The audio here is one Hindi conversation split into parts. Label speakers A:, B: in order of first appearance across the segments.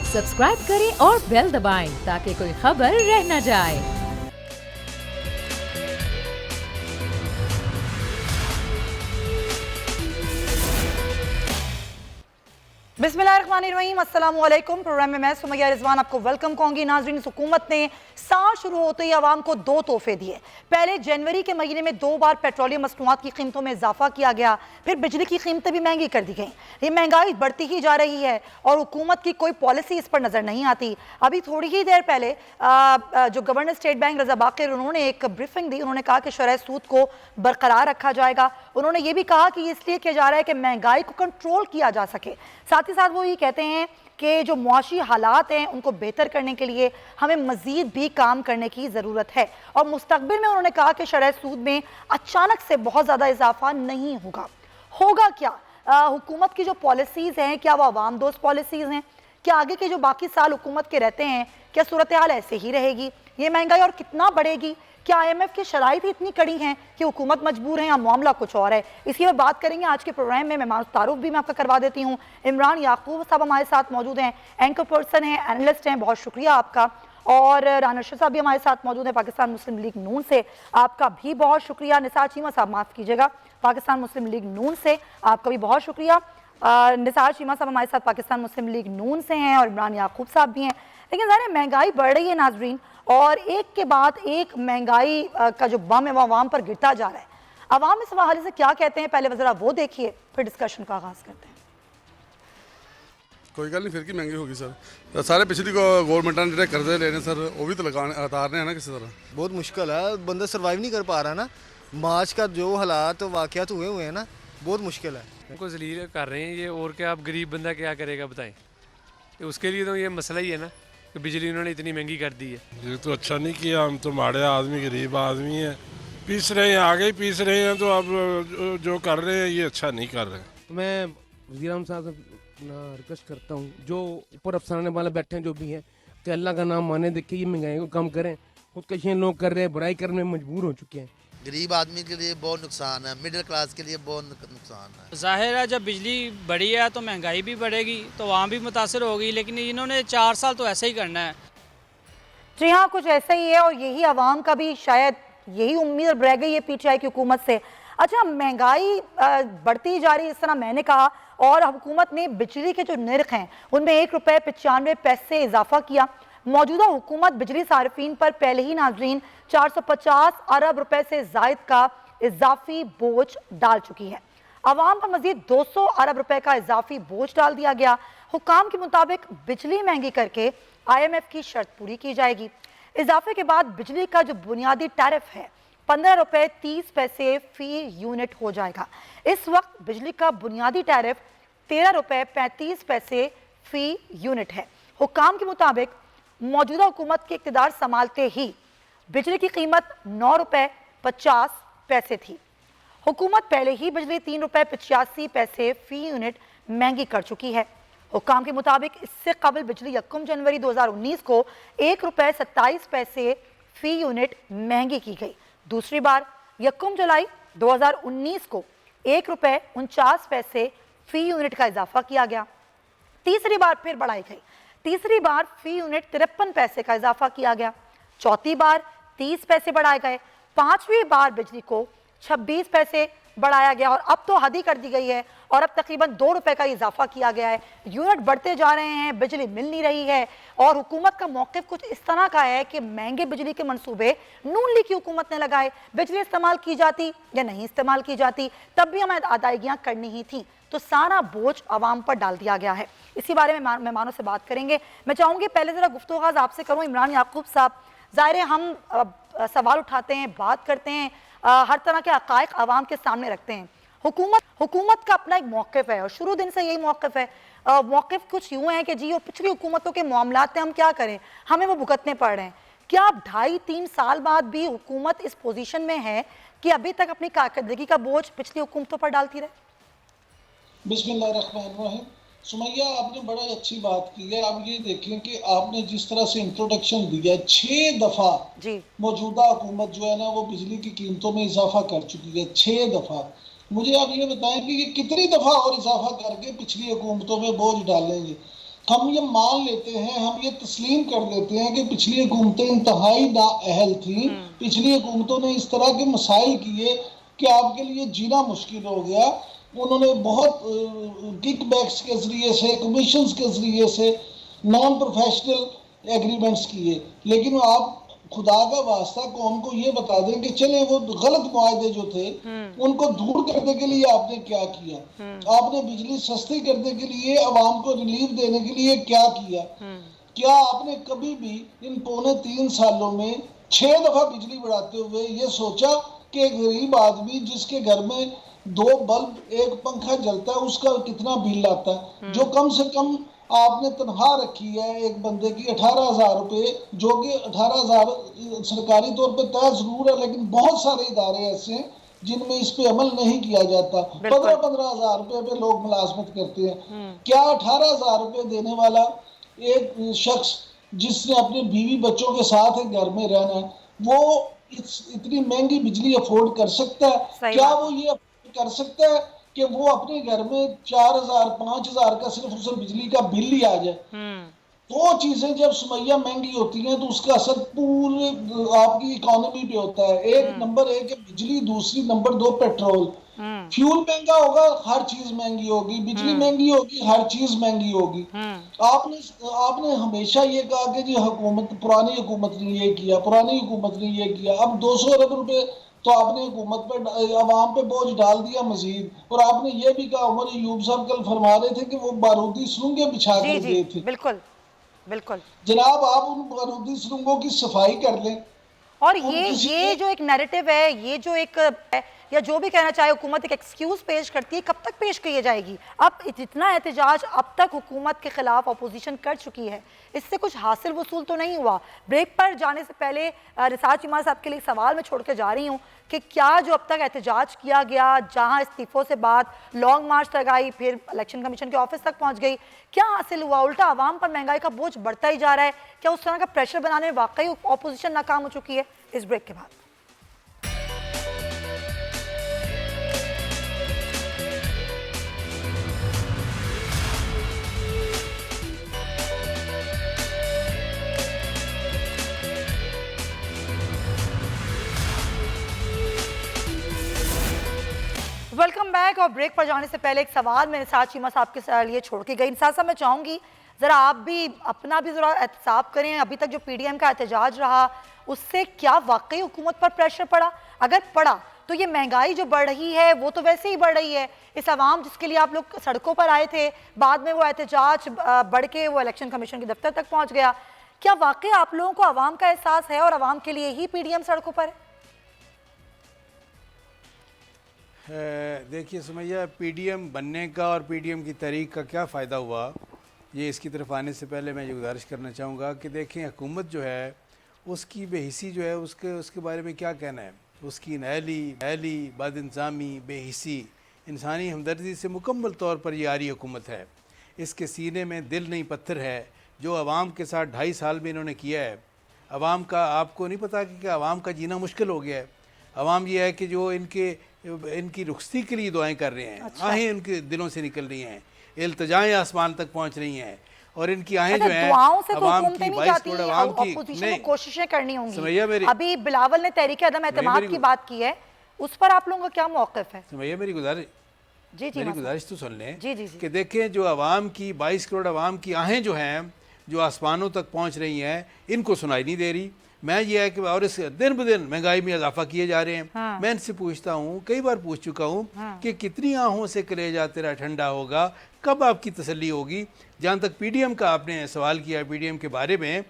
A: सब्सक्राइब करें और बेल दबाएं ताकि कोई खबर रह न जाए।
B: बिस्मिल्लाहिर्रहमानिर्रहीम, अस्सलामु अलैकुम। प्रोग्राम में मैं सुमैया रिजवान आपको वेलकम कहूँगी। नाज़रीन, हुकूमत ने साल शुरू होते ही आवाम को दो तोहफे दिए। पहले जनवरी के महीने में 2 बार पेट्रोलियम मसनूआत की कीमतों में इजाफा किया गया, फिर बिजली की कीमतें भी महंगी कर दी गई। ये महंगाई बढ़ती ही जा रही है और हुकूमत की कोई पॉलिसी इस पर नजर नहीं आती। अभी थोड़ी ही देर पहले जो गवर्नर स्टेट बैंक रजा बाकिर, उन्होंने एक ब्रीफिंग दी। उन्होंने कहा कि शरह सूद को बरकरार रखा जाएगा। उन्होंने ये भी कहा कि इसलिए किया जा रहा है कि महंगाई को कंट्रोल किया जा सके। साथ ही साथ वो ये कहते हैं कि जो मुआशी हालात हैं उनको बेहतर करने के लिए हमें मज़ीद भी काम करने की ज़रूरत है। और मुस्तकबिल में उन्होंने कहा कि शरह सूद में अचानक से बहुत ज़्यादा इजाफा नहीं होगा। होगा क्या? हुकूमत की जो पॉलिसीज़ हैं, क्या वो अवाम दोस्त पॉलिसीज़ हैं? क्या आगे के जो बाकी साल हुकूमत के रहते हैं, क्या सूरत हाल ऐसे ही रहेगी? ये महंगाई और कितना बढ़ेगी? क्या IMF की शराइत ही इतनी कड़ी हैं कि हुकूमत मजबूर है या मामला कुछ और है? इसी पर बात करेंगे आज के प्रोग्राम में। मेहमान तारुफ भी मैं आपका करवा देती हूँ। इमरान याकूब साहब हमारे साथ मौजूद हैं, एंकर पर्सन हैं, एनालिस्ट हैं, बहुत शुक्रिया आपका। और राना शाह साहब भी हमारे साथ मौजूद हैं, पाकिस्तान मुस्लिम लीग नून से, आपका भी बहुत शुक्रिया। निसार चीमा साहब, माफ़ कीजिएगा, पाकिस्तान मुस्लिम लीग नून से, आपका भी बहुत शुक्रिया। निसार चीमा साहब हमारे साथ पाकिस्तान मुस्लिम लीग नून से हैं और इमरान याकूब साहब भी हैं। लेकिन ज़ाहिर महंगाई बढ़ रही है नाजरीन, और एक के बाद एक महंगाई का जो बम है वो आवाम पर गिरता जा रहा है। आवाम इस हवाले से क्या कहते हैं, पहले ज़रा वो देखिए, फिर डिस्कशन का आगाज़ करते हैं।
C: कोई गल नहीं, फिर की महंगी होगी सर। सारे पिछली को गवर्नमेंट ने कर्जे लेने सर, वो भी तो लगाने उतारने हैं ना किसी तरह।
D: बहुत मुश्किल है, बंदा सर्वाइव नहीं कर पा रहा ना। मार्च का जो हालात वाक़यात हुए हैं ना, बहुत मुश्किल है।
E: उनको जलील कर रहे हैं ये, और क्या अब गरीब बंदा क्या करेगा बताएं। तो उसके लिए तो ये मसला ही है ना कि बिजली उन्होंने इतनी महंगी कर दी है।
F: ये तो अच्छा नहीं किया। हम तो माड़े आदमी, गरीब आदमी हैं, पीस रहे हैं, आगे ही पीस रहे हैं। तो अब जो कर रहे हैं ये अच्छा नहीं कर रहे हैं।
G: मैं वज़ीर-ए-आज़म साहब से रिक्वेस्ट करता हूँ, जो ऊपर अफसराने वाले बैठे हैं जो भी हैं, कि अल्लाह का नाम माने, देखिए ये महंगाई को कम करें। खुदकशियाँ लोग कर रहे हैं, बुराई करने में मजबूर हो चुके हैं।
H: गरीब आदमी के लिए बहुत नुकसान है, मिडिल क्लास के लिए बहुत नुकसान है।
I: जाहिर है जब बिजली बढ़ी है तो महंगाई भी बढ़ेगी, तो वहाँ भी मुतासर होगी। लेकिन इन्होंने 4 साल तो ऐसे ही करना है।
B: जी हाँ, कुछ ऐसा ही है और यही आवाम का भी शायद यही उम्मीद रह गई है PTI की हुकूमत से। अच्छा, महंगाई बढ़ती जा रही है, इस तरह मैंने कहा, और हुकूमत ने बिजली के जो निर्ख हैं उनमें 1 रुपये 95 पैसे इजाफा किया। मौजूदा हुकूमत बिजली सार्फिन पर पहले ही नाजरीन 450 अरब रुपए से जायद का इजाफी बोझ डाल चुकी है। आवाम पर मजीद 200 अरब रुपए का इजाफी बोझ डाल दिया गया। हुकाम के मुताबिक बिजली महंगी करके IMF की शर्त पूरी की जाएगी। इजाफे के बाद बिजली का जो बुनियादी टैरिफ है 15 रुपये 30 पैसे फी यूनिट हो जाएगा। इस वक्त बिजली का बुनियादी टैरिफ 13 रुपये 35 पैसे फी यूनिट है। हुकाम के मुताबिक मौजूदा हुकूमत के इक़्तिदार संभालते ही बिजली की कीमत 9 रुपये 50 पैसे थी। हुकूमत पहले ही बिजली 3 रुपये 85 पैसे फी यूनिट महंगी कर चुकी है। हुकाम के मुताबिक इससे कबल बिजली 1 जनवरी 2019 को 1 रुपये 27 पैसे फी यूनिट महंगी की गई। दूसरी बार 1 जुलाई 2019 को 1 रुपये 49 पैसे फी यूनिट का इजाफा किया गया। तीसरी बार फिर बढ़ाई गई। तीसरी बार फी यूनिट 53 पैसे का इजाफा किया गया। चौथी बार 30 पैसे बढ़ाए गए। पांचवी बार बिजली को 26 पैसे बढ़ाया गया और अब तो हद ही कर दी गई है और अब तकरीबन 2 रुपए का इजाफा किया गया है। यूनिट बढ़ते जा रहे हैं, बिजली मिल नहीं रही है और हुकूमत का मौक़िफ़ कुछ इस तरह का है कि महंगे बिजली के मंसूबे नून लीग की हुकूमत ने लगाए। बिजली इस्तेमाल की जाती या नहीं इस्तेमाल की जाती, तब भी हमें अदायगियाँ करनी ही थी, तो सारा बोझ आवाम पर डाल दिया गया है। इसी बारे में मेहमानों से बात करेंगे। मैं चाहूँगी पहले ज़रा गुफ्तगू आगाज़ आपसे करूँ। इमरान याकूब साहब, ज़ाहिर है हम सवाल उठाते हैं, बात करते हैं, हर तरह के हक़ाइक़ आवाम के सामने रखते हैं। हुकूमत का अपना एक मौक़िफ़ है और शुरू दिन से यही मौक़िफ़ है। मौक़िफ़ कुछ यूँ है कि जी वो पिछली हुकूमतों के मामलात हैं, हम क्या करें, हमें वो भुगतने पड़ रहे हैं। क्या अब 2.5-3 साल बाद भी हुकूमत इस पोजीशन में है कि अभी तक अपनी कारकर्दगी का बोझ पिछली हुकूमतों पर डालती रहे?
J: बिस्मिल्लाहिर्रहमानिर्रहीम। सुमैया, आपने बड़ा अच्छी बात की है। आप ये देखें कि आपने जिस तरह से इंट्रोडक्शन दिया, 6 दफ़ा मौजूदा हुकूमत जो है ना वो बिजली की कीमतों में इजाफा कर चुकी है। 6 दफ़ा। मुझे आप ये बताएं कि ये कितनी दफ़ा और इजाफा करके पिछली हुकूमतों में बोझ डालेंगे। हम ये मान लेते हैं, हम ये तस्लीम कर लेते हैं कि पिछली हुकूमतें इंतहाई नाअहल थी, पिछली हुकूमतों ने इस तरह के मसाइल किए कि आपके लिए जीना मुश्किल हो गया। उन्होंने बहुत किकबैक्स के जरिए से, कमीशंस के जरिए से नॉन प्रोफेशनल एग्रीमेंट्स किए। लेकिन आप खुदा का वास्ता कौम को ये बता दें कि चले वो गलत मुआहदे जो थे उनको दूर करने के लिए आपने क्या किया, आपने बिजली सस्ती करने के लिए, आवाम को रिलीफ देने के लिए क्या किया। क्या आपने कभी भी इन पौने 3 सालों में 6 दफा बिजली बढ़ाते हुए ये सोचा कि एक गरीब आदमी जिसके घर में 2 बल्ब, 1 पंखा जलता है, उसका कितना बिल आता है? जो कम से कम आपने तनख्वाह रखी है एक बंदे की 18,000 रुपये, जो कि 18,000 सरकारी तौर पे तय जरूर है, लेकिन बहुत सारे इदारे ऐसे हैं जिनमें इस पे अमल नहीं किया जाता। 15,000 रुपये पे लोग मुलाजमत करते हैं। क्या 18,000 रुपये देने वाला एक शख्स जिसने अपने बीवी बच्चों के साथ एक घर में रहना है, वो इतनी महंगी बिजली अफोर्ड कर सकता है? क्या वो ये कर सकता है कि वो अपने घर में 4,000 5,000 का सिर्फ उसे बिजली का बिल ही आ जाए? दो चीजें जब सुमैया महंगी होती हैं तो उसका असर पूरे आपकी इकोनॉमी पे होता है। एक नंबर 1 है बिजली, दूसरी नंबर 2 पेट्रोल। फ्यूल महंगा होगा, हर चीज महंगी होगी, बिजली महंगी होगी, हर चीज महंगी होगी। आपने हमेशा ये कहा कि जी हुकूमत, पुरानी हुकूमत ने ये किया, पुरानी हुकूमत ने ये किया। अब 200 अरब रुपए तो आपने हुकूमत पे, आवाम पे बोझ डाल दिया मजीद। और आपने ये भी कहा, उमर अयूब साहब कल फरमा रहे थे कि वो बारूदी सुरंगें बिछा कर गए थे।
B: बिल्कुल बिल्कुल
J: जनाब, आप उन बारूदी सुरंगों की सफाई कर लें।
B: और ये जो एक नैरेटिव है, ये जो एक या जो भी कहना चाहे हुकूमत एक एक्सक्यूज पेश करती है, कब तक पेश की जाएगी? अब जितना एहतजाज अब तक हुकूमत के खिलाफ अपोजिशन कर चुकी है, इससे कुछ हासिल वसूल तो नहीं हुआ। ब्रेक पर जाने से पहले रिसार्च इमाम साहब के लिए सवाल मैं छोड़ के जा रही हूँ कि क्या जो अब तक एहतजाज किया गया, जहाँ इस्तीफों से बाद लॉन्ग मार्च तक आई, फिर इलेक्शन कमीशन के ऑफिस तक पहुँच गई, क्या हासिल हुआ? उल्टा आवाम पर महंगाई का बोझ बढ़ता ही जा रहा है। क्या उस तरह का प्रेशर बनाने में वाकई अपोजिशन नाकाम हो चुकी है? इस ब्रेक के बाद वेलकम बैक। और ब्रेक पर जाने से पहले एक सवाल मैंने साथ चीमा साहब के लिए छोड़ के गई। इंसाफ साहब, मैं चाहूँगी ज़रा आप भी अपना भी ज़रा एहतसाब करें। अभी तक जो पीडीएम का एहतजाज रहा, उससे क्या वाकई हुकूमत पर प्रेशर पड़ा? अगर पड़ा तो ये महंगाई जो बढ़ रही है वो तो वैसे ही बढ़ रही है। इस आवाम जिसके लिए आप लोग सड़कों पर आए थे, बाद में वो एहतजाज बढ़ के वो इलेक्शन कमीशन के दफ्तर तक पहुँच गया। क्या वाकई आप लोगों को आवाम का एहसास है और आवाम के लिए ही पीडीएम सड़कों पर है?
K: देखिए सुमैया, पीडीएम बनने का और पीडीएम की तहरीक का क्या फ़ायदा हुआ, ये इसकी तरफ आने से पहले मैं ये गुजारिश करना चाहूँगा कि देखें हुकूमत जो है उसकी बेहिसी जो है उसके बारे में क्या कहना है। उसकी नहली बदइंतज़ामी, बेहिसी, इंसानी हमदर्दी से मुकम्मल तौर पर ये आरी हुकूमत है। इसके सीने में दिल नहीं पत्थर है। जो आवाम के साथ 2.5 साल में इन्होंने किया है, आवाम का आपको नहीं पता कि आवाम का जीना मुश्किल हो गया है। आवाम ये है कि जो इनकी रुखसती के लिए दुआएं कर रहे हैं, आहें उनके दिलों से निकल रही हैं, इल्तिजाएं आसमान तक पहुंच रही हैं, और इनकी आहें जो हैं आवाम की 22 करोड़ आवाम की
B: कोशिशें करनी होंगी।
K: सुमैया मेरी,
B: अभी बिलावल ने तहरीक अदम एतमाद की बात की है, उस पर आप लोगों का क्या मौक़िफ़ है?
K: सुमैया मेरी गुजारिश तो सुन लें
B: जी
K: कि देखें, जो आवाम की 22 करोड़ आवाम की आहें जो हैं, जो आसमानों तक पहुँच रही हैं, इनको सुनाई नहीं दे रही। मैं ये है कि और इस दिन ब दिन महंगाई में इजाफा किए जा रहे हैं। मैं इनसे पूछता हूँ, कई बार पूछ चुका हूँ कि कितनी आहों से कलेजा तेरा ठंडा होगा, कब आपकी तसल्ली होगी? जहाँ तक पीडीएम का आपने सवाल किया, पीडीएम के बारे में,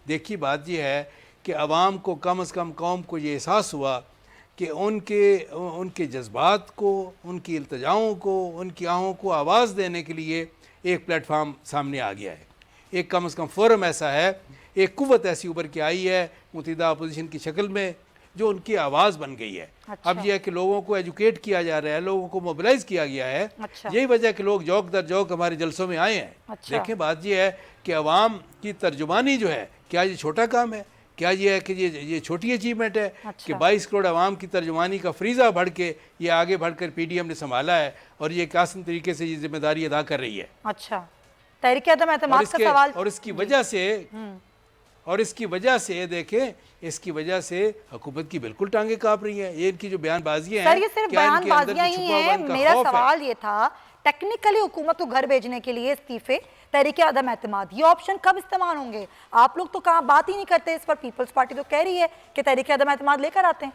K: देखिए बात यह है कि आवाम को कम से कम कौम को ये एहसास हुआ कि उनके जज्बात को, उनकी इल्तिजाओं को, उनकी आहों को आवाज़ देने के लिए एक प्लेटफार्म सामने आ गया है। एक कम से कम फोरम ऐसा है, एक कुव्वत ऐसी उभर के आई है मुतहिदा अपोजिशन की शक्ल में, जो उनकी आवाज़ बन गई है। अब यह है कि लोगों को एजुकेट किया जा रहा है, लोगों को मोबिलाइज किया गया है। यही वजह कि लोग जौक दर जौक हमारे जलसों में आए हैं। देखें, बात यह है कि अवाम की तर्जुमानी जो है, क्या ये छोटा काम है? क्या ये है कि ये छोटी अचीवमेंट है कि 22 करोड़ आवाम की तर्जुमानी का फ्रीज़ा बढ़ के ये आगे बढ़कर पीडीएम ने संभाला है और ये एक आसान तरीके से ये जिम्मेदारी अदा कर रही है।
B: अच्छा, तहरीक अदम एतमाद का सवाल
K: और इसकी वजह से देखें, इसकी वजह से हुकूमत की बिल्कुल टांगे कांप रही है। ये इनकी जो बयानबाजियां हैं,
B: सर, ये सिर्फ बयानबाजियां ही हैं। मेरा सवाल ये था, टेक्निकली हुकूमत को घर भेजने के लिए इस्तीफे, तहरीक अदम एतमाद, ये ऑप्शन कब इस्तेमाल होंगे? आप लोग तो कहाँ बात ही नहीं करते इस पर। पीपल्स पार्टी तो कह रही है कि तहरीक अदम एतमाद लेकर आते हैं।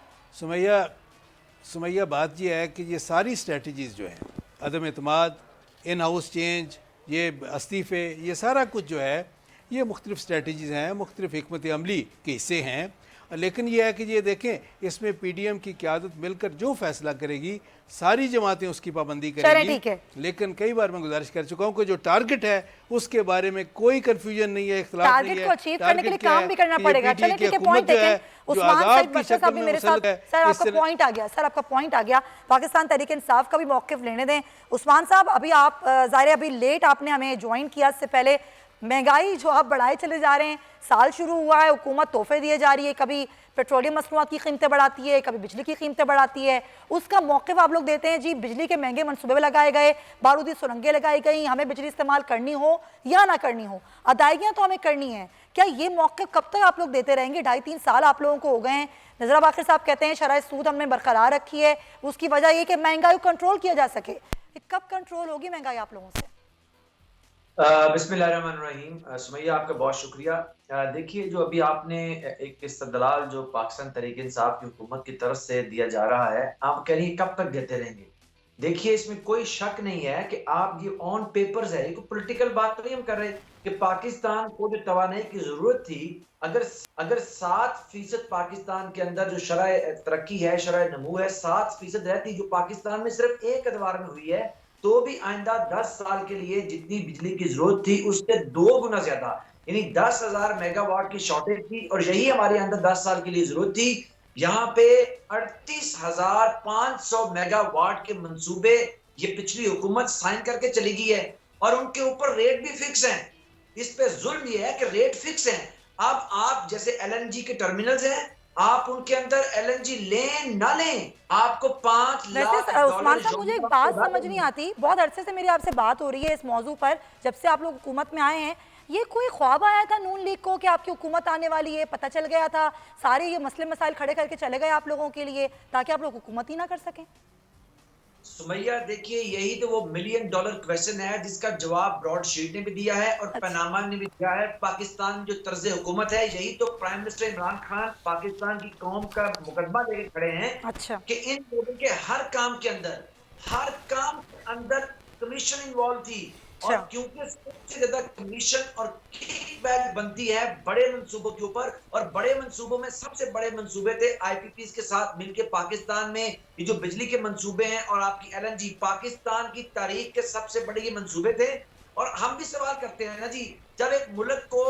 K: सुमैया बात ये है कि ये सारी स्ट्रेटजीज जो है, अदम एतमाद, इन हाउस चेंज, ये इस्तीफे, ये सारा कुछ जो है ये मुख्तलिफ स्ट्रेटजीज़ हैं, मुख्तलिफ हिकमत अमली के हिस्से हैं। लेकिन ये है कि ये देखें, इसमें PDM की क़यादत मिलकर जो फैसला करेगी, सारी जमातें उसकी पाबंदी करेंगी। लेकिन कई बार मैं गुजारिश कर चुका हूँ कि जो टारगेट है उसके बारे में कोई कंफ्यूजन नहीं है, इख्तिलाफ नहीं है।
B: टारगेट को अचीव करने के लिए काम भी करना पड़ेगा। चलिए ठीक है, पॉइंट टेकन। उस्मान साहिब बशर साहब भी मेरे साथ। सर आपका पॉइंट आ गया, सर आपका पॉइंट आ गया। पाकिस्तान तहरीक इंसाफ का भी मौक़िफ़ लेने दें। उस्मान साहब, अभी आप ज़ाहिर अभी लेट आपने हमें ज्वाइन किया, इससे पहले महंगाई जो आप बढ़ाए चले जा रहे हैं, साल शुरू हुआ है, हुकूमत तोहफे दिए जा रही है, कभी पेट्रोलियम मसनूआत की कीमतें बढ़ाती है, कभी बिजली की कीमतें बढ़ाती है, उसका मौक़िफ़ आप लोग देते हैं जी बिजली के महंगे मनसूबे लगाए गए, बारूदी सुरंगें लगाई गई, हमें बिजली इस्तेमाल करनी हो या ना करनी हो, अदायगियाँ तो हमें करनी है। क्या ये मौक़िफ़ कब तक आप लोग देते रहेंगे? 2.5-3 साल आप लोगों को हो गए हैं। नज़रा बाक़िर साहब कहते हैं शराय सूद हमने बरकरार रखी है, उसकी वजह ये कि महंगाई को कंट्रोल किया जा सके। कब कंट्रोल होगी महंगाई आप लोगों से?
L: बिस्मिल्लाहिर्रहमानिर्रहीम। सुमैया, आपका बहुत शुक्रिया। देखिए, जो अभी आपने एक इस्तदलाल जो पाकिस्तान तहरीक इंसाफ की हुकूमत की तरफ से दिया जा रहा है, आप कह रही है कब तक देते रहेंगे? देखिए, इसमें कोई शक नहीं है कि आप ये ऑन पेपर्स है, ये कोई पॉलिटिकल बात नहीं हम कर रहे कि पाकिस्तान को जो तवानाई की जरूरत थी, अगर 7% पाकिस्तान के अंदर जो शरह तरक्की है, शरह नमू है, 7% रहती जो पाकिस्तान में सिर्फ एक अदवार में हुई है, तो भी आइंदा 10 साल के लिए जितनी बिजली की जरूरत थी उससे 2 गुना ज्यादा, यानी 10,000 मेगावाट की शॉर्टेज थी, और यही हमारे अंदर 10 साल के लिए जरूरत थी। यहाँ पे 38,500 मेगावाट के मंसूबे ये पिछली हुकूमत साइन करके चली गई है, और उनके ऊपर रेट भी फिक्स हैं। इस पे जुल्म ये है कि रेट फिक्स हैं। अब आप जैसे LNG के टर्मिनल्स हैं, आप उनके अंदर LNG लें ना लें, आपको 5 लाख डॉलर।
B: उस्मान साहब, मुझे एक बात समझ नहीं आती, बहुत अरसे से मेरी आपसे बात हो रही है इस मौजू पर, जब से आप लोग हुकूमत में आए हैं, ये कोई ख्वाब आया था नून लीग को कि आपकी हुकूमत आने वाली है? पता चल गया था, सारे ये मसले मसाइल खड़े करके चले गए आप लोगों के लिए ताकि आप लोग हुकूमत ही ना कर सकें?
L: सुमैया, देखिए, यही तो वो $1 मिलियन क्वेश्चन है जिसका जवाब ब्रॉडशीट ने भी दिया है और पनामा ने भी दिया है। पाकिस्तान जो तर्ज हुकूमत है, यही तो प्राइम मिनिस्टर इमरान खान पाकिस्तान की कौम का मुकदमा लेके खड़े हैं कि इन लोगों के हर काम के अंदर कमीशन इन्वॉल्व थी, और क्योंकि सबसे ज्यादा कमीशन और किकबैक बनती है बड़े मंसूबों के ऊपर, और बड़े मंसूबों में सबसे बड़े मंसूबे थे IPPs के साथ मिलकर पाकिस्तान में ये जो बिजली के मंसूबे हैं और आपकी LNG, पाकिस्तान की तारीख के सबसे बड़े ये मंसूबे थे। और हम भी सवाल करते हैं ना जी, जब एक मुल्क को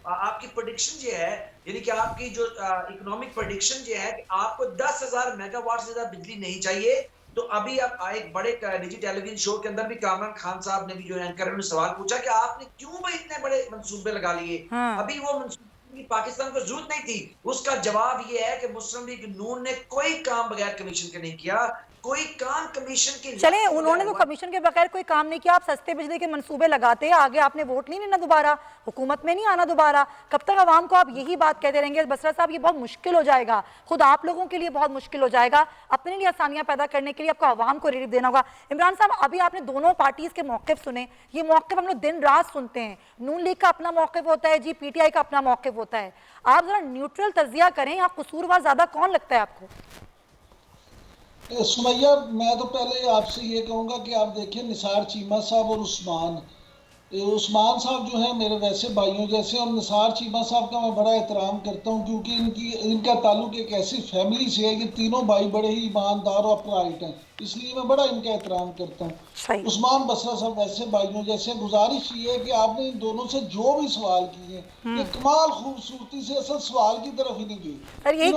L: आपकी प्रेडिक्शन ये है, यानी कि आपकी जो इकोनॉमिक प्रेडिक्शन ये है कि आपको 10,000 मेगावाट से ज्यादा बिजली नहीं चाहिए, तो अभी आप एक बड़े निजी टेलीविजन शो के अंदर भी कामरान खान साहब ने भी जो एंकर ने सवाल पूछा कि आपने क्यों भाई इतने बड़े मंसूबे लगा लिए? अभी वो मंसूबे पाकिस्तान को जरूरत नहीं थी। उसका जवाब ये है कि मुस्लिम लीग नून ने कोई काम बगैर कमीशन के नहीं किया, कोई काम कमीशन के।
B: चले, उन्होंने तो कमीशन के बगैर कोई काम नहीं किया। आप सस्ते बिजली के मंसूबे लगाते हैं, आगे आपने वोट नहीं लेना दोबारा, हुकूमत में नहीं आना दोबारा। कब तक आवाम को आप यही बात कहते रहेंगे? बसरा साहब, ये बहुत मुश्किल हो जाएगा, खुद आप लोगों के लिए बहुत मुश्किल हो जाएगा। अपने लिए आसानियां पैदा करने के लिए आपको आवाम को रिलीफ देना होगा। इमरान साहब, अभी आपने दोनों पार्टीज के मौक़िफ़ सुने, ये मौक़िफ़ हम लोग दिन रात सुनते हैं। नून लीग का अपना मौक़िफ़ होता है जी, PTI का अपना मौक़िफ़ होता है। आप जरा न्यूट्रल तज्जिया करें, यहाँ कसूरवार ज्यादा कौन लगता है आपको?
J: सुमैया, मैं तो पहले आपसे ये कहूँगा कि आप देखिए निसार चीमा साहब और उस्मान साहब जो हैं मेरे वैसे भाइयों जैसे, और निसार चीमा साहब का मैं बड़ा एहतराम करता हूँ क्योंकि इनका ताल्लुक एक ऐसी फैमिली से है कि तीनों भाई बड़े ही ईमानदार और अपराइट हैं, इसलिए मैं बड़ा इनका एहतराम करता हूँ। उस्मान बसरा साहब वैसे भाइयों जैसे, गुजारिश ये है कि आपने इन दोनों से जो भी सवाल किए ये कमाल खूबसूरती से असल सवाल की तरफ ही नहीं गई।
B: यही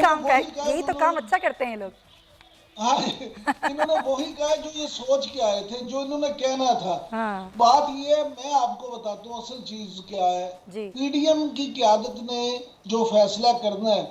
B: तो काम अच्छा करते हैं लोग।
J: हाँ, इन्होंने वही कहा जो ये सोच के आए थे, जो इन्होंने कहना था। बात ये है, मैं आपको बताता हूँ असल चीज क्या है। PDM की क़यादत ने जो फैसला करना है,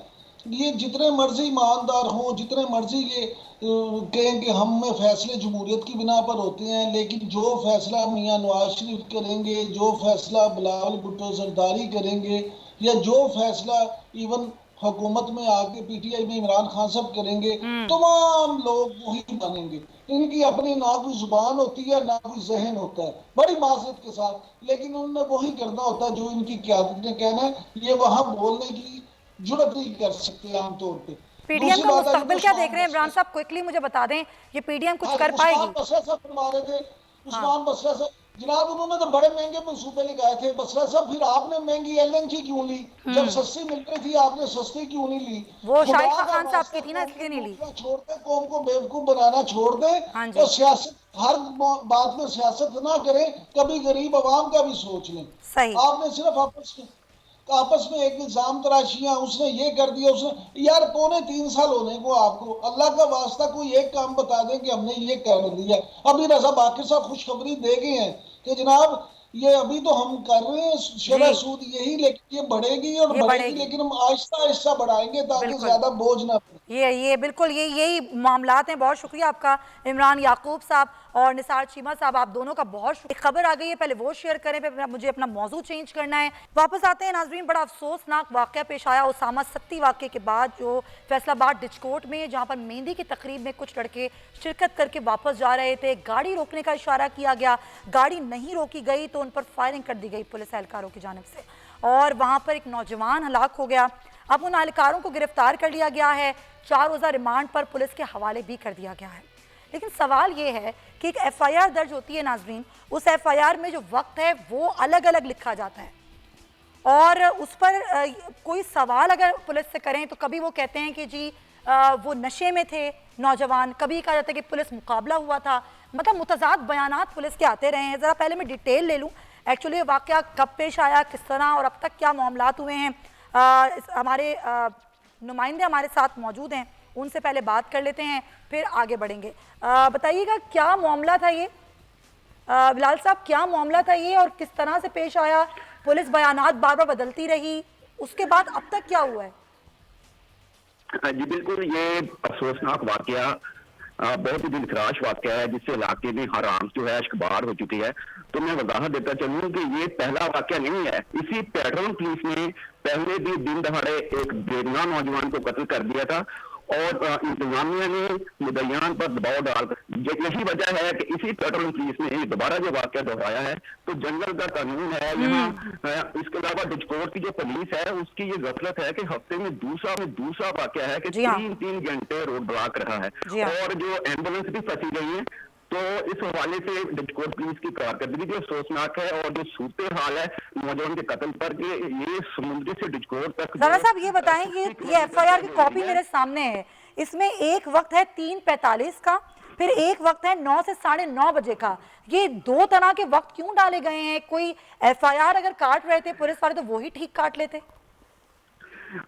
J: ये जितने मर्जी ईमानदार हों, जितने मर्जी ये कहें कि हम में फैसले जमहूरियत की बिना पर होते हैं, लेकिन जो फैसला मियां नवाज शरीफ करेंगे, जो फैसला बिलावल भुट्टो जरदारी करेंगे, या जो फैसला इवन हुकूमत में आके पीटीआई में इमरान खान साहब करेंगे, तमाम लोग वही मानेंगे। इनकी अपनी ना कोई जुबान होती है, ना कोई जहन होता है, बड़ी माजरत के साथ, लेकिन उन्होंने वही करना होता है जो इनकी क़यादत ने कहना है। ये वहां बोलने की जुर्रत नहीं कर सकते आमतौर पे।
B: पीडीएम का मुस्तकबिल क्या देख रहे हैं इमरान साहब? क्विकली मुझे बता दें, ये पीडीएम कुछ कर पाएगी?
J: उस्मान बसरा साहब जनाब, उन्होंने तो बड़े महंगे मंसूबे लगाए थे। बसरा साहब, फिर आपने महंगी एलएनजी क्यों ली? जब सस्ती मिल रही थी आपने सस्ती क्यों नहीं ली?
B: वो शाइखा खान साहब की थी ना, इसलिए नहीं ली।
J: छोड़ दे, कौम को बेवकूफ बनाना छोड़ दे, तो सियासत, हर बात में सियासत ना करें, कभी गरीब आवाम का भी सोच लें।
B: सही।
J: आपने सिर्फ आपस में एक इल्जाम तराशियां, उसने ये कर दिया, उसने, यार 3.25 साल होने को आपको, अल्लाह का वास्ता कोई एक काम बता दें कि हमने ये कर दिया। अभी रजा बाकिर साहब खुशखबरी दे गए हैं कि जनाब ये अभी तो हम कर रहे हैं शरह सूद यही, लेकिन ये बढ़ेगी और बढ़ेगी, लेकिन हम आहिस्ता आहिस्ता बढ़ाएंगे ताकि ज्यादा बोझ ना पड़े।
B: ये बिल्कुल यही मामलात हैं। बहुत शुक्रिया आपका इमरान याकूब साहब और निसार चीमा साहब, आप दोनों का बहुत शुक्रिया। खबर आ गई है, पहले वो शेयर करें, फिर मुझे अपना मौजू चेंज करना है। वापस आते हैं नाजरीन, बड़ा अफसोसनाक वाक़या पेश आया उसामा सत्ती वाक़े के बाद, जो फैसलाबाद डिस्कोर्ट में, जहाँ पर मेहंदी की तकरीब में कुछ लड़के शिरकत करके वापस जा रहे थे, गाड़ी रोकने का इशारा किया गया, गाड़ी नहीं रोकी गई तो उन पर फायरिंग कर दी गई पुलिस एहलकारों की जानिब से, और वहाँ पर एक नौजवान हलाक हो गया। अब उन एहलकारों को गिरफ्तार कर लिया गया है, 4 रोज़ा रिमांड पर पुलिस के हवाले भी कर दिया गया है। लेकिन सवाल ये है कि एक एफआईआर दर्ज होती है नाजरीन, उस एफआईआर में जो वक्त है वो अलग अलग लिखा जाता है, और उस पर कोई सवाल अगर पुलिस से करें तो कभी वो कहते हैं कि जी वो नशे में थे नौजवान, कभी कहा जाता है कि पुलिस मुकाबला हुआ था। मतलब मुतज़ाद बयानात पुलिस के आते रहे हैं। ज़रा पहले मैं डिटेल ले लूँ, एक्चुअली ये वाक़या कब पेश आया, किस तरह और अब तक क्या मामलात हुए हैं। हमारे नुमाइंदे हमारे साथ मौजूद हैं, उनसे पहले बात कर लेते हैं, फिर आगे बढ़ेंगे। बताइएगा क्या मामला था ये, बिलाल साहब, क्या मामला था ये और किस तरह से पेश आया? पुलिस बयानात बार बार बदलती रही, उसके बाद अब तक क्या हुआ है?
M: जी बिल्कुल, ये अफसोसनाक वाकया बहुत ही दिलखराश वाकया है, जिससे इलाके में हर आम जो है अशकबार हो चुकी है। तो मैं वजाहत देता चलूँ कि ये पहला वाकया नहीं है। इसी पैटर्न पुलिस ने पहले भी दिन दहाड़े एक बेगुनाह नौजवान को कत्ल कर दिया था, और इंतजामिया ने मुद्दईयान पर दबाव डालकर, यही वजह है कि इसी पेट्रोल पुलिस ने दोबारा जो वाकया दोहराया है। तो जंगल का कानून है यहाँ, इसके अलावा डिस्कोर्ट की जो पुलिस है उसकी ये गफलत है कि हफ्ते में दूसरा वाकया है कि 3 घंटे रोड ब्लॉक रहा है, और जो एम्बुलेंस भी फंसी गई है। तो इस हवाले से डिस्कोर्ट पुलिस की कारकर्दगी जो अफसोसनाक है, और जो सूरत हाल है नौजवान के कत्ल पर, कि ये समुद्र से डिस्कोर्ट तक।
B: ज़रा साहब ये बताएं कि ये एफआईआर की कॉपी मेरे सामने है, इसमें एक वक्त है 3:45 का, फिर एक वक्त है 9 से 9:30 बजे का। ये 2 तरह के वक्त क्यों डाले गए हैं? कोई एफआईआर अगर काट रहे थे पुलिस वाले तो वही ठीक काट लेते।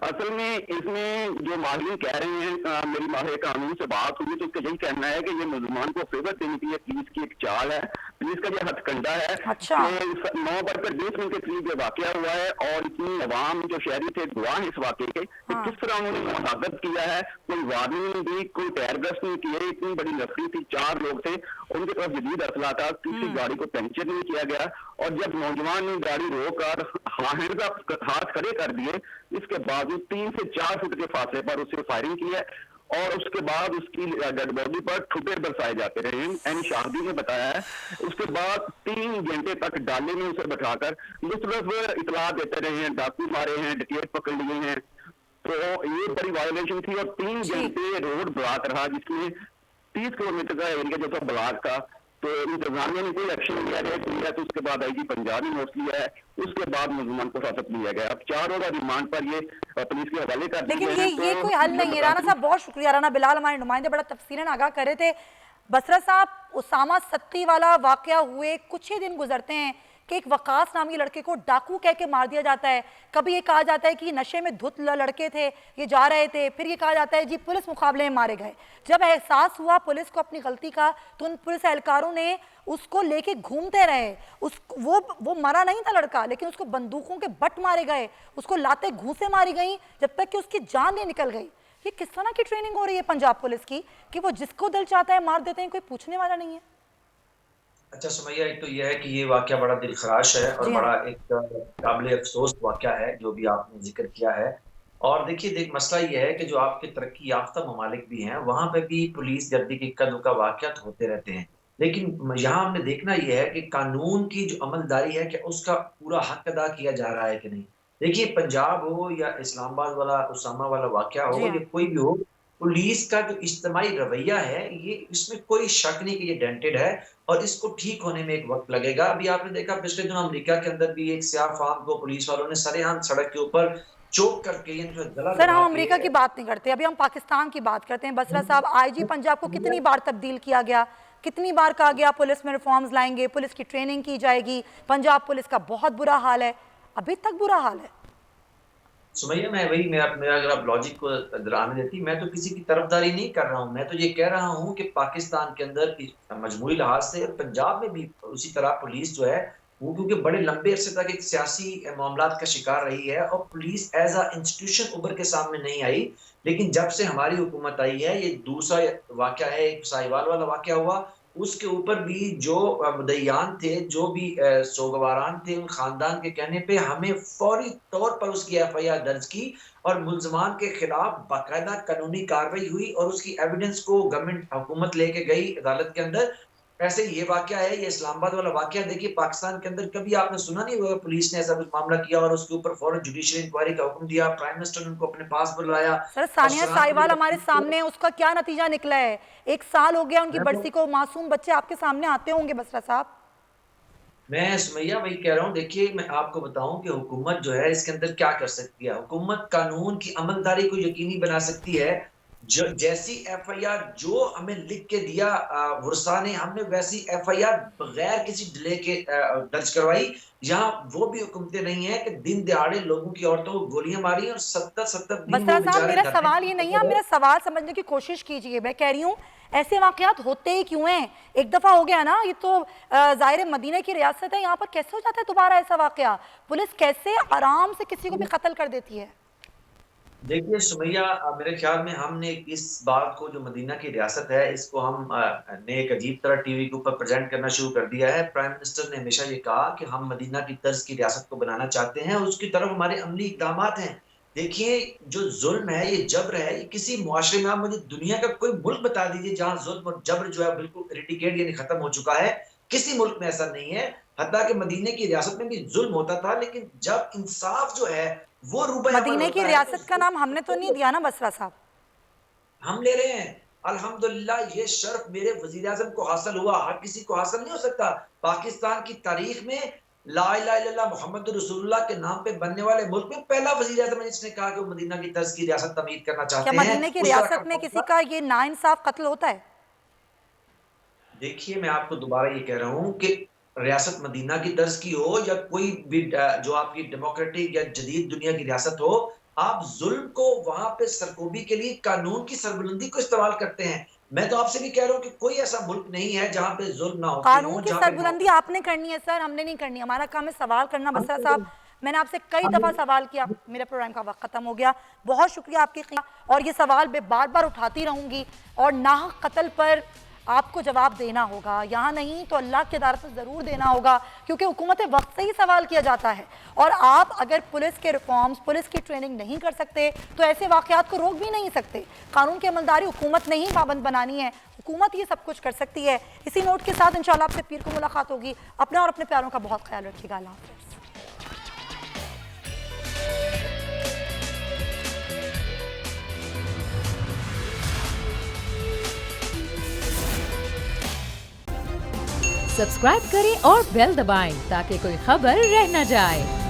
M: असल में इसमें जो माहिर कह रहे हैं, मेरी माहिर कानून से बात हुई तो इसका यही कहना है कि ये मुसलमान को फेवर देने की पुलिस की एक चाल है, पुलिस का ये हथकंडा है।
B: अच्छा।
M: 9:20 के करीब ये वाकया हुआ है, और इतनी अवाम जो शहरी थे गवाह इस वाकये के, किस तरह उन्होंने मुहाफत किया है, कोई वार्निंग नहीं दी, कोई टैरगस्ट नहीं किए। इतनी बड़ी नफरी थी, 4 लोग थे, उनके पास जदीद असला था, किसी गाड़ी को पंचर नहीं किया गया, और जब नौजवान ने गाड़ी रोककर हाथ खड़े कर दिए, इसके बावजूद 3 से 4 फुट के फासले पर उसे फायरिंग की है, और उसके बाद उसकी डेड बॉडी पर ठुटे बरसाए जाते रहे। एन शाहदी ने बताया है, उसके बाद 3 घंटे तक डाले में उसे बैठाकर मुख्तलिफ इतला देते रहे हैं, डाकू मारे हैं, डकैत पकड़ लिए हैं। तो ये बड़ी वायलेशन थी, और 3 घंटे रोड ब्लॉक रहा, जिसमें 30 किलोमीटर का एरिया जो था ब्लॉक का। तो इंतजामिया ने कोई एक्शन लिया है, तो उसके बाद आईजी पंजाब ने नोट लिया है, उसके बाद मुसलमान को हिरासत लिया गया। अब 4 रोज़ा रिमांड पर ये पुलिस के हवाले कर दिया।
B: लेकिन ये कोई हल नहीं है। राना साहब बहुत शुक्रिया, राना बिलाल हमारे नुमाइंदे बड़ा तफसीलन आगाह कर रहे थे। बसरा साहब, उसामा सत्ती वाला वाकया हुए कुछ ही दिन गुजरते हैं कि एक वकास नामी लड़के को डाकू कह के मार दिया जाता है, कभी ये कहा जाता है कि नशे में धुत लड़के थे, ये जा रहे थे, फिर ये कहा जाता है जी पुलिस मुकाबले में मारे गए। जब एहसास हुआ पुलिस को अपनी गलती का तो उन पुलिस एहलकारों ने उसको लेके घूमते रहे। वो मरा नहीं था लड़का, लेकिन उसको बंदूकों के बट मारे गए, उसको लाते घूंसे मारी गई जब तक कि उसकी जान नहीं निकल गई। ये किस तरह की ट्रेनिंग हो रही है पंजाब पुलिस की कि वो जिसको दिल चाहता है मार देते हैं, कोई पूछने वाला नहीं है।
L: अच्छा सुमैया, एक तो यह है कि ये वाकया बड़ा दिलखराश है और बड़ा एक काबिल अफसोस वाकया है जो भी आपने जिक्र किया है। और देखिए मसला ये है कि जो आपके तरक्की याफ्ता ममालिक भी हैं वहाँ पे भी पुलिस गर्दी के इक्का दुक्का वाकयात होते रहते हैं, लेकिन यहाँ हमने देखना यह है कि कानून की जो अमलदारी है कि उसका पूरा हक अदा किया जा रहा है कि नहीं। देखिए पंजाब हो या इस्लामाबाद वाला उसामा वाला वाकया हो या कोई भी हो, पुलिस का जो इज्तिमाई रवैया है ये इसमें कोई शक नहीं कि ये डेंटेड है और इसको ठीक होने में एक वक्त लगेगा। अभी आपने देखा पिछले दिनों अमेरिका के अंदर भी एक स्याह फार्म को पुलिस वालों ने सरेआम सड़क के ऊपर चोक करके
B: सर हम अमेरिका की बात नहीं करते, अभी हम पाकिस्तान की बात करते हैं। बसरा साहब, आईजी पंजाब को कितनी बार तब्दील किया गया, कितनी बार कहा गया पुलिस में रिफॉर्म्स लाएंगे, पुलिस की ट्रेनिंग की जाएगी, पंजाब पुलिस का बहुत बुरा हाल है, अभी तक बुरा हाल है।
L: सुमैया मेरा अगर आप लॉजिक को दोहराने देती, मैं तो किसी की तरफदारी नहीं कर रहा हूँ, मैं तो ये कह रहा हूँ कि पाकिस्तान के अंदर मजमूरी लिहाज से पंजाब में भी उसी तरह पुलिस जो है वो क्योंकि बड़े लंबे अरसे तक एक सियासी मामलात का शिकार रही है और पुलिस एज अ इंस्टीट्यूशन उभर के सामने नहीं आई। लेकिन जब से हमारी हुकूमत आई है, ये दूसरा वाकया है, एक साहिवाल वाला वाकया हुआ, उसके ऊपर भी जो मुद्दईयान थे, जो भी सोगवारान थे, उन खानदान के कहने पे हमें फौरी तौर पर उसकी FIR दर्ज की और मुल्जमान के खिलाफ बाकायदा कानूनी कार्रवाई हुई और उसकी एविडेंस को गवर्नमेंट हुकूमत लेके गई अदालत के अंदर। ऐसे ये वाकया है, ये इस्लामाबाद वाला वाकया। देखिए पाकिस्तान के अंदर कभी आपने सुना नहीं हुआ पुलिस ने ऐसा कुछ मामला किया और उसके ऊपर फौरन जुडिशियल इंक्वायरी का हुक्म दिया, प्राइम मिनिस्टर ने उनको अपने पास बुलाया।
B: सर सानिया साहिवाल हमारे सामने, उसका क्या नतीजा निकला है? 1 साल हो गया उनकी बरसी को, मासूम बच्चे आपके सामने आते होंगे बसरा साहब।
L: मैं सुमैया वही कह रहा हूँ, देखिए मैं आपको बताऊं कि हुकूमत जो है इसके अंदर क्या कर सकती है। हुकूमत कानून की अमलदारी को यकीनी बना सकती है। जो जैसी FIR जो हमें लिख के दिया वर्षा ने, हमने वैसी FIR बगैर किसी डिले के दर्ज करवाई। यहाँ वो भी हुकूमतें नहीं है कि दिन दिहाड़े लोगों की औरतों को गोलियां मारी और 70 दिन।
B: मेरा सवाल ये नहीं है, मेरा सवाल समझने की कोशिश कीजिए। मैं कह रही हूँ ऐसे वाकयात होते ही क्यों हैं? एक दफा हो गया ना, ये तो जाहिर मदीने की रियासत है, यहाँ पर कैसे हो जाता है दोबारा ऐसा वाकया? पुलिस कैसे आराम से किसी को भी कत्ल कर देती है?
L: देखिए सुमैया, मेरे ख्याल में हमने इस बात को जो मदीना की रियासत है इसको हम ने एक अजीब तरह टीवी के ऊपर प्रेजेंट करना शुरू कर दिया है। प्राइम मिनिस्टर ने हमेशा ये कहा कि हम मदीना की तर्ज की रियासत को बनाना चाहते हैं और उसकी तरफ हमारे अमली इक़दामात हैं। देखिए जो जुल्म है, ये जबर है, ये किसी मुआशरे में आप मुझे दुनिया का कोई मुल्क बता दीजिए जहाँ जुल्म और जबर जो है बिल्कुल इरेडिकेट यानी खत्म हो चुका है। किसी मुल्क में ऐसा नहीं है। हत्ता कि मदीने की रियासत में भी जुल्म होता था, लेकिन जब इंसाफ जो है वो
B: मदीने की रियासत का नाम हमने तो नहीं दिया ना बसरा साहब,
L: हम ले रहे हैं। अल्हम्दुलिल्लाह ये शर्फ मेरे वजीर आज़म को हासिल हुआ, हर किसी को हासिल नहीं हो सकता। पाकिस्तान की तारीख में ला इलाहा इल्लल्लाह मुहम्मद रसूलुल्लाह के नाम पे बनने वाले मुल्क में पहला वजीर आज़म है जिसने कहा कि वो मदीना की तर्ज की रियासत तमीर करना चाहते हैं।
B: क्या मदीने की रियासत में किसी का ये नाइंसाफ कत्ल होता है?
L: देखिए मैं आपको दोबारा ये कह रहा हूँ कि रियासत मदीना की तर्ज की हो या कोई भी जो आपकी डेमोक्रेटिक या जदीद दुनिया की रियासत हो, आप जुल्म को वहां पे सरकोबी के लिए कानून की सरबुलंदी को इस्तेमाल करते हैं। मैं तो आपसे भी कह रहा हूँ कि कोई ऐसा मुल्क नहीं है जहाँ पे जुल्म ना हो।
B: कानून की सरबुलंदी आपने करनी है सर, हमने नहीं करनी। हमारा काम है सवाल करना। बसरा साहब, मैंने आपसे कई दफा सवाल किया, मेरे प्रोग्राम का वक्त खत्म हो गया। बहुत शुक्रिया आपकी, और ये सवाल मैं बार बार उठाती रहूंगी और नाहक कत्ल पर आपको जवाब देना होगा, यहाँ नहीं तो अल्लाह की अदालत में ज़रूर देना होगा, क्योंकि हुकूमत वक्त से ही सवाल किया जाता है। और आप अगर पुलिस के रिफॉर्म्स, पुलिस की ट्रेनिंग नहीं कर सकते तो ऐसे वाक़यात को रोक भी नहीं सकते। कानून की अमलदारी हुकूमत ने ही पाबंद बनानी है, हुकूमत ये सब कुछ कर सकती है। इसी नोट के साथ इंशाल्लाह आपसे पीर को मुलाकात होगी। अपना और अपने प्यारों का बहुत ख्याल रखिएगा। अल्लाह हाफ़िज़।
A: सब्सक्राइब करें और बेल दबाएं ताकि कोई खबर रह न जाए।